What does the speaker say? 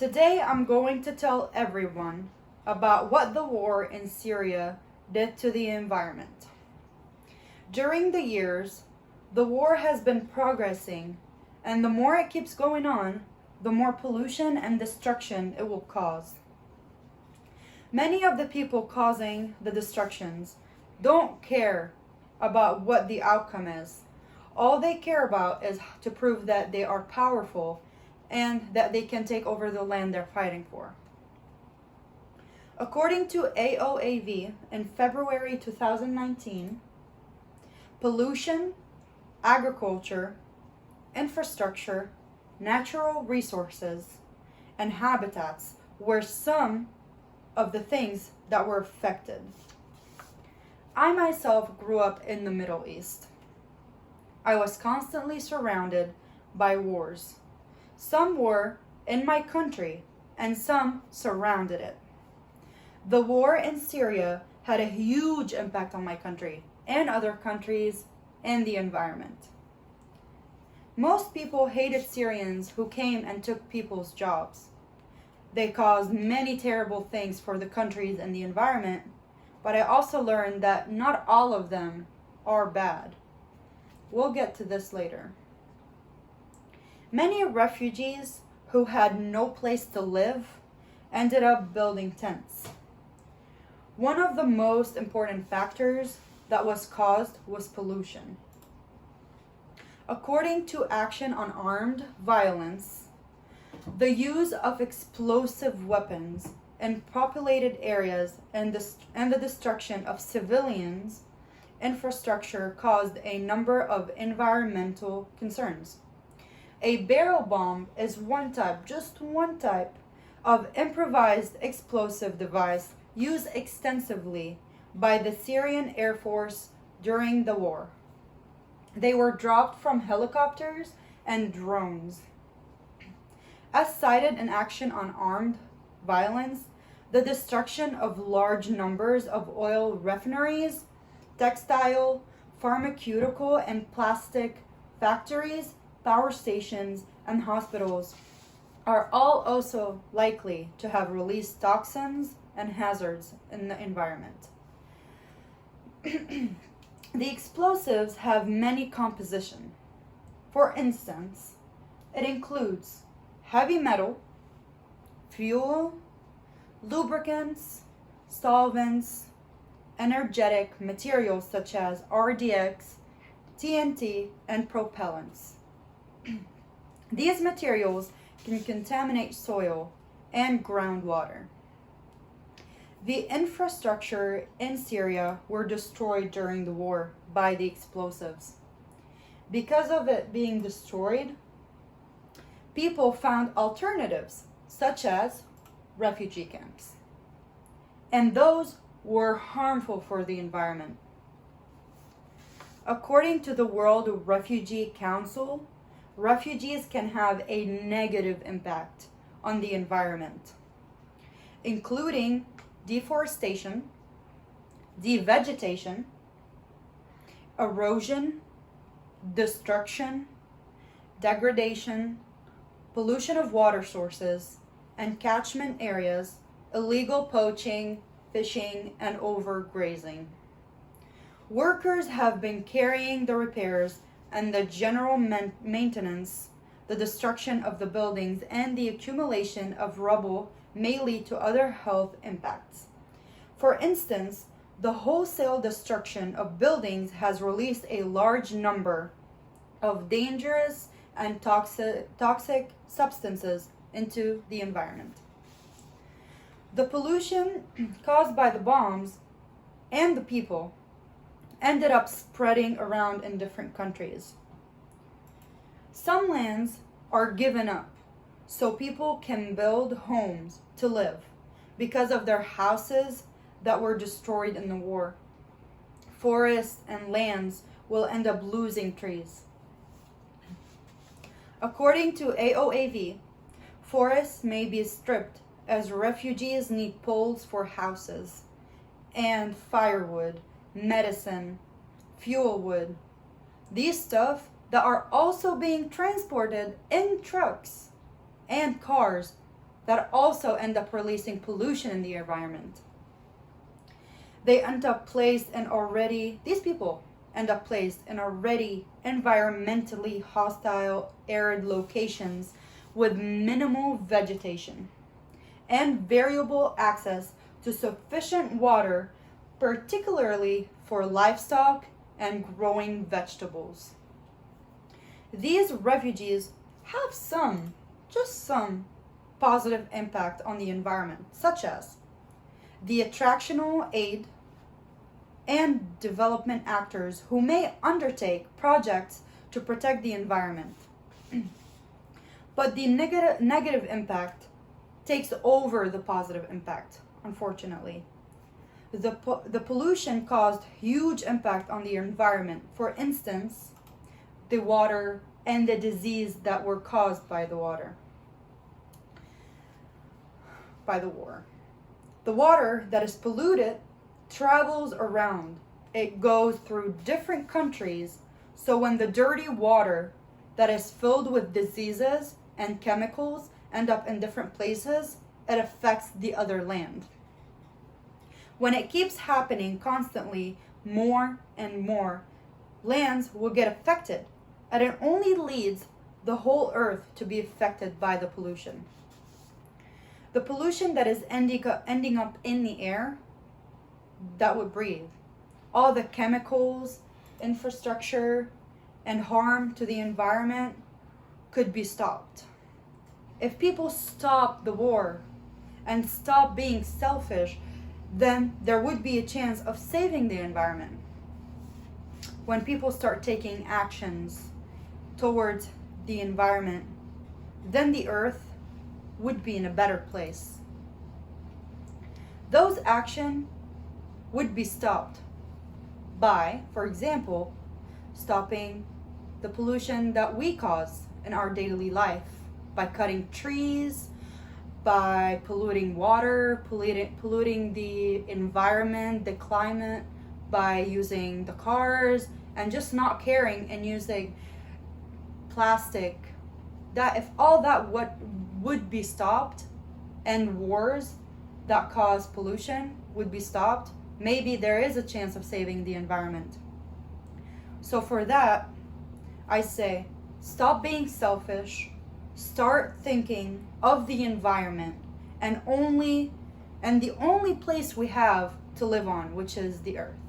Today I'm going to tell everyone about what the war in Syria did to the environment. During the years, the war has been progressing, and the more it keeps going on, the more pollution and destruction it will cause. Many of the people causing the destructions don't care about what the outcome is. All they care about is to prove that they are powerful and that they can take over the land they're fighting for. According to AOAV in February 2019, pollution, agriculture, infrastructure, natural resources, and habitats were some of the things that were affected. I myself grew up in the Middle East. I was constantly surrounded by wars. Some were in my country, and some surrounded it. The war in Syria had a huge impact on my country and other countries and the environment. Most people hated Syrians who came and took people's jobs. They caused many terrible things for the countries and the environment, but I also learned that not all of them are bad. We'll get to this later. Many refugees who had no place to live ended up building tents. One of the most important factors that was caused was pollution. According to Action on Armed Violence, the use of explosive weapons in populated areas and the destruction of civilians' infrastructure caused a number of environmental concerns. A barrel bomb is just one type of improvised explosive device used extensively by the Syrian Air Force during the war. They were dropped from helicopters and drones. As cited in Action on Armed Violence, the destruction of large numbers of oil refineries, textile, pharmaceutical, and plastic factories, power stations, and hospitals are all also likely to have released toxins and hazards in the environment. The explosives have many compositions. For instance, it includes heavy metal, fuel, lubricants, solvents, energetic materials such as RDX, TNT, and propellants. These materials can contaminate soil and groundwater. The infrastructure in Syria were destroyed during the war by the explosives. Because of it being destroyed, people found alternatives such as refugee camps. And those were harmful for the environment. According to the World Refugee Council, refugees can have a negative impact on the environment, including deforestation, devegetation, erosion, destruction, degradation, pollution of water sources and catchment areas, illegal poaching, fishing, and overgrazing. Workers have been carrying the repairs and the general maintenance. The destruction of the buildings and the accumulation of rubble may lead to other health impacts. For instance, the wholesale destruction of buildings has released a large number of dangerous and toxic substances into the environment. The pollution caused by the bombs and the people ended up spreading around in different countries. Some lands are given up so people can build homes to live because of their houses that were destroyed in the war. Forests and lands will end up losing trees. According to AOAV, forests may be stripped as refugees need poles for houses and firewood, medicine, fuel wood. These stuff that are also being transported in trucks and cars that also end up releasing pollution in the environment. They end up placed in already, these people end up placed in already environmentally hostile arid locations with minimal vegetation and variable access to sufficient water, particularly for livestock and growing vegetables. These refugees have some, just some, positive impact on the environment, such as the attractional aid and development actors who may undertake projects to protect the environment. But the negative impact takes over the positive impact, unfortunately. The pollution caused huge impact on the environment. For instance, the water and the disease that were caused by the water, by the war. The water that is polluted travels around. It goes through different countries. So when the dirty water that is filled with diseases and chemicals end up in different places, it affects the other land. When it keeps happening constantly, more and more lands will get affected, and it only leads the whole earth to be affected by the pollution. The pollution that is ending up in the air that we breathe, all the chemicals, infrastructure, and harm to the environment could be stopped. If people stop the war and stop being selfish, then there would be a chance of saving the environment. When people start taking actions towards the environment, then the earth would be in a better place. Those actions would be stopped by, for example, stopping the pollution that we cause in our daily life by cutting trees, by polluting water, polluting the environment, the climate, by using the cars and just not caring and using plastic. That if all that would be stopped, and wars that cause pollution would be stopped, maybe there is a chance of saving the environment. So for that, I say, stop being selfish, start thinking of the environment and the only place we have to live on, which is the earth.